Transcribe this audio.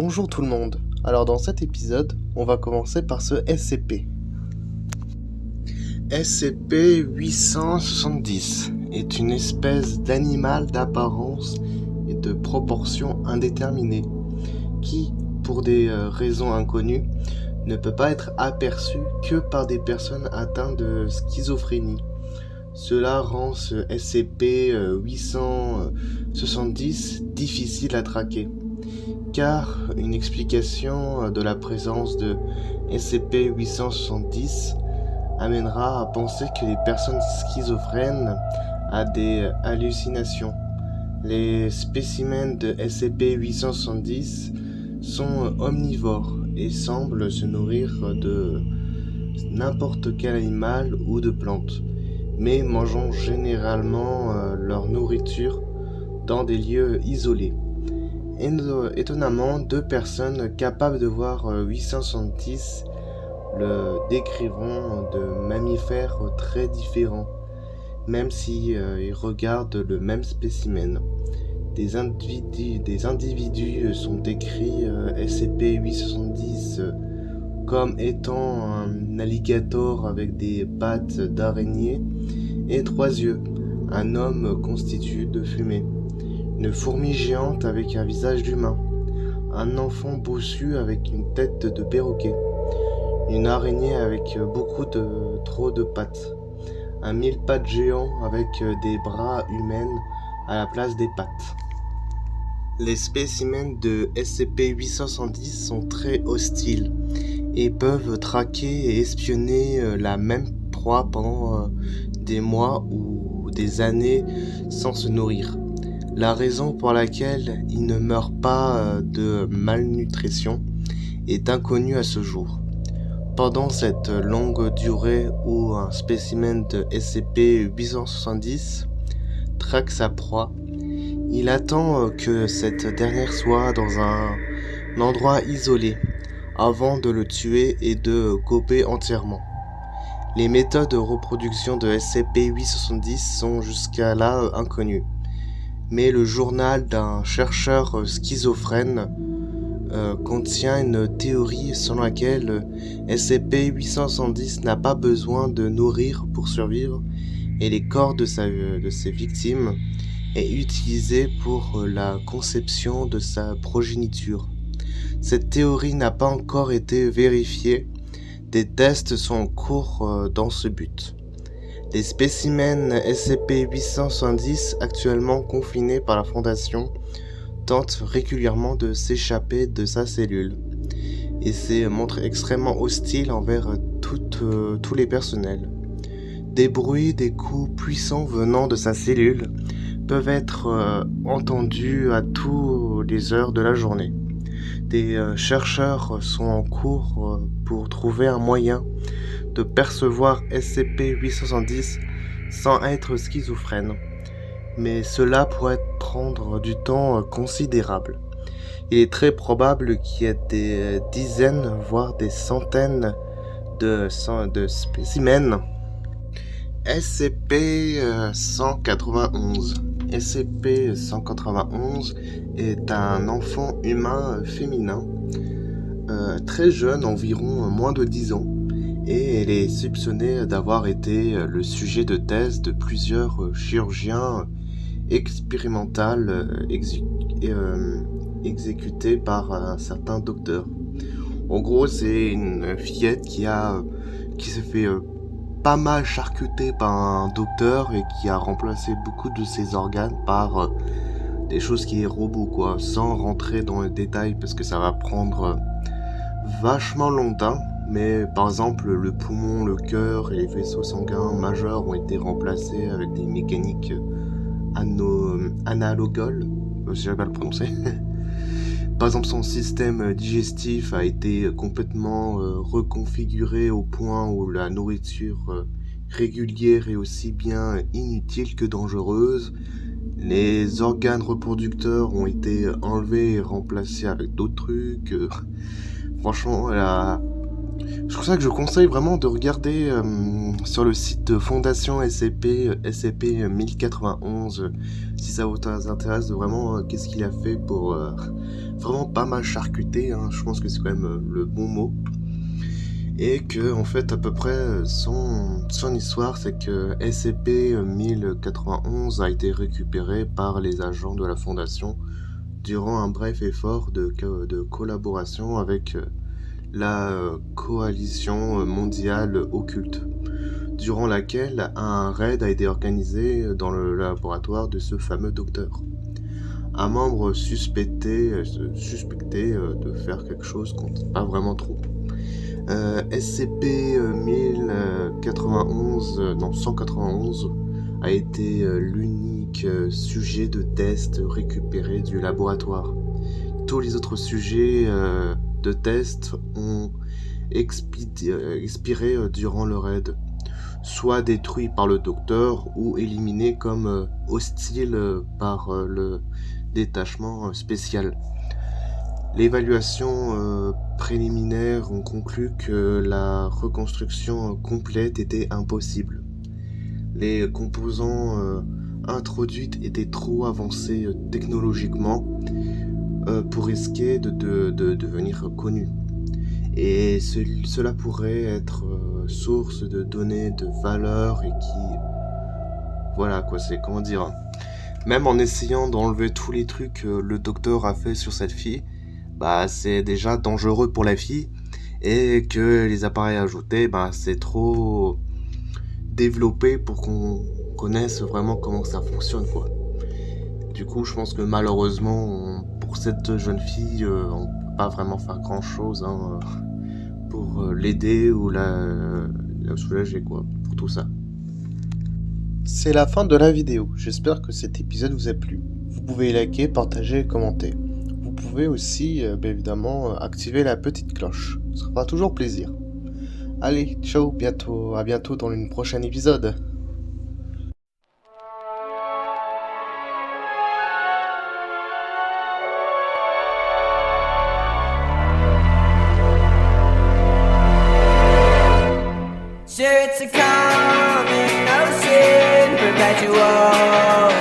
Bonjour tout le monde. Alors dans cet épisode, on va commencer par ce SCP. SCP-870 est une espèce d'animal d'apparence et de proportions indéterminées qui, pour des raisons inconnues, ne peut pas être aperçu que par des personnes atteintes de schizophrénie. Cela rend ce SCP-870 difficile à traquer, car une explication de la présence de SCP-870 amènera à penser que les personnes schizophrènes ont des hallucinations. Les spécimens de SCP-870 sont omnivores et semblent se nourrir de n'importe quel animal ou de plantes, mais mangeant généralement leur nourriture dans des lieux isolés. Étonnamment, deux personnes capables de voir 870 le décrivont de mammifères très différents, même si ils regardent le même spécimen. Des individus sont décrits SCP-870 comme étant un alligator avec des pattes d'araignée et 3 yeux, un homme constitué de fumée, une fourmi géante avec un visage d'humain, un enfant bossu avec une tête de perroquet, une araignée avec trop de pattes, un mille-pattes géant avec des bras humains à la place des pattes. Les spécimens de SCP-870 sont très hostiles et peuvent traquer et espionner la même proie pendant des mois ou des années sans se nourrir. La raison pour laquelle ils ne meurent pas de malnutrition est inconnue à ce jour. Pendant cette longue durée où un spécimen de SCP-870 traque sa proie, il attend que cette dernière soit dans un endroit isolé avant de le tuer et de gober entièrement. Les méthodes de reproduction de SCP-870 sont jusqu'à là inconnues, mais le journal d'un chercheur schizophrène contient une théorie selon laquelle SCP-870 n'a pas besoin de nourrir pour survivre et les corps de ses victimes est utilisé pour la conception de sa progéniture. Cette théorie n'a pas encore été vérifiée. Des tests sont en cours dans ce but. Les spécimens SCP-870 actuellement confinés par la Fondation tentent régulièrement de s'échapper de sa cellule et se montrent extrêmement hostiles envers tous les personnels. Des bruits, des coups puissants venant de sa cellule peuvent être entendus à toutes les heures de la journée. Des chercheurs sont en cours pour trouver un moyen de percevoir SCP-870 sans être schizophrène, mais cela pourrait prendre du temps considérable. Il est très probable qu'il y ait des dizaines, voire des centaines de spécimens. SCP-191. SCP-191 est un enfant humain féminin, très jeune, environ moins de 10 ans, et elle est soupçonnée d'avoir été le sujet de thèse de plusieurs chirurgiens expérimentaux exécutés par un certain docteur. En gros, c'est une fillette qui s'est fait pas mal charcuter par un docteur et qui a remplacé beaucoup de ses organes par des choses qui est robot, quoi, sans rentrer dans les détails parce que ça va prendre vachement longtemps. Mais par exemple, le poumon, le cœur et les vaisseaux sanguins majeurs ont été remplacés avec des mécaniques analogues, si j'arrive à le prononcer. Par exemple, son système digestif a été complètement reconfiguré au point où la nourriture régulière est aussi bien inutile que dangereuse. Les organes reproducteurs ont été enlevés et remplacés avec d'autres trucs. Franchement, je trouve ça que je conseille vraiment de regarder sur le site de Fondation SCP 1091, si ça vous intéresse de vraiment qu'est-ce qu'il a fait pour vraiment pas mal charcuter, hein, je pense que c'est quand même le bon mot. Et que en fait à peu près son histoire, c'est que SCP-1091 a été récupéré par les agents de la Fondation durant un bref effort de collaboration avec la coalition mondiale occulte, durant laquelle un raid a été organisé dans le laboratoire de ce fameux docteur. Un membre suspecté de faire quelque chose qu'on ne sait pas vraiment trop. SCP-191 a été l'unique sujet de test récupéré du laboratoire. Tous les autres sujets de test ont expiré durant le raid, soit détruits par le docteur ou éliminés comme hostiles par le détachement spécial. L'évaluation préliminaire ont conclu que la reconstruction complète était impossible. Les composants introduits étaient trop avancés technologiquement pour risquer de devenir connus. Et cela pourrait être source de données de valeur et qui... Voilà quoi, c'est comment dire... Même en essayant d'enlever tous les trucs que le docteur a fait sur cette fille, bah c'est déjà dangereux pour la fille, et que les appareils ajoutés, bah c'est trop développé pour qu'on connaisse vraiment comment ça fonctionne quoi. Du coup, je pense que malheureusement, pour cette jeune fille, on peut pas vraiment faire grand chose pour l'aider ou la soulager quoi, pour tout ça. C'est la fin de la vidéo, j'espère que cet épisode vous a plu. Vous pouvez liker, partager et commenter. Vous pouvez aussi, bien évidemment, activer la petite cloche. Ça fera toujours plaisir. Allez, ciao, à bientôt dans une prochaine épisode. Sure, it's a common notion, perpetual